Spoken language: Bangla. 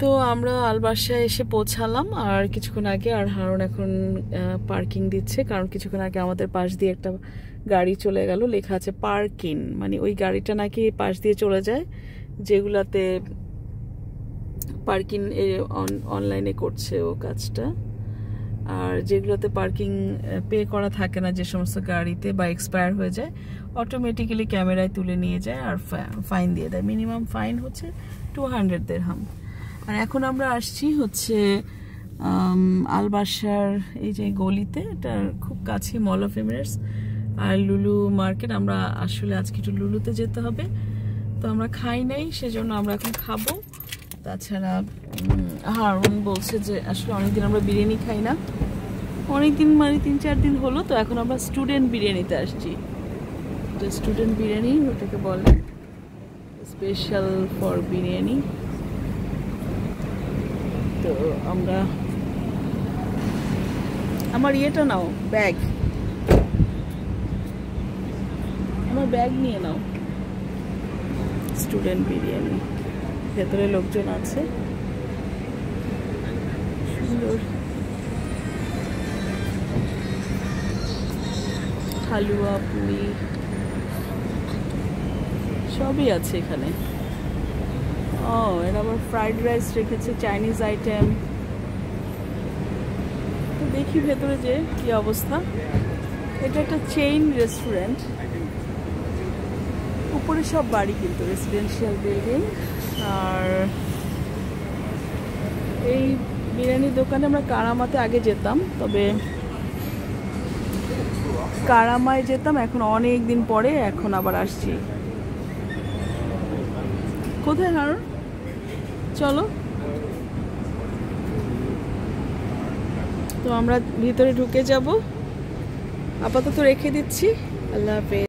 তো আমরা আলবাসায় এসে পৌঁছালাম আর কিছুক্ষণ আগে, আর হারুন এখন পার্কিং দিচ্ছে, কারণ কিছুক্ষণ আগে আমাদের পাশ দিয়ে একটা গাড়ি চলে গেল, লেখা আছে পার্কিং, মানে ওই গাড়িটা নাকি পাশ দিয়ে চলে যায় যেগুলাতে পার্কিং অনলাইনে করছে ও কাজটা, আর যেগুলোতে পার্কিং পে করা থাকে না যে সমস্ত গাড়িতে বা এক্সপায়ার হয়ে যায়, অটোমেটিক্যালি ক্যামেরায় তুলে নিয়ে যায় আর ফাইন দিয়ে দেয়। মিনিমাম ফাইন হচ্ছে 200 দিরহাম। আর এখন আমরা আসছি হচ্ছে আলবাসার এই যে গলিতে, এটার খুব কাছে মল অফ এমিরেটস আর লুলু মার্কেট। আমরা আসলে আজকে একটু লুলুতে যেতে হবে, তো আমরা খাই নাই, সেজন্য আমরা এখন খাবো। তাছাড়া হারুন বলছে যে আসলে অনেকদিন আমরা বিরিয়ানি খাই না, অনেকদিন মানে 3-4 দিন হলো, তো এখন আমরা স্টুডেন্ট বিরিয়ানিতে আসছি। স্টুডেন্ট বিরিয়ানি ওটাকে বলে, স্পেশাল ফর বিরিয়ানি। তো আমরা, আমার ইয়েটা নাও, ব্যাগ, আমার ব্যাগ নিয়ে নাও। স্টুডেন্ট বিরিয়ানি, ভেতরে লোকজন আছে, সুন্দর হালুয়া, পুরি সবই আছে এখানে। ও, এরা আবার ফ্রাইড রাইস রেখেছে, চাইনিজ আইটেম। তো দেখি ভেতরে যে কি অবস্থা। এটা একটা চেইন রেস্টুরেন্ট, উপরে সব বাড়ি কিন্তু রেসিডেন্সিয়াল বিল্ডিং। আর এই বিরিয়ানির দোকানে আমরা কারামাতে আগে যেতাম, তবে কারামায় যেতাম এখন অনেক দিন পরে, এখন আবার আসছি। কোথায় হারুন? চলো। তো আমরা ভিতরে ঢুকে যাব, আপাতত রেখে দিচ্ছি। আল্লাহ হাফেজ।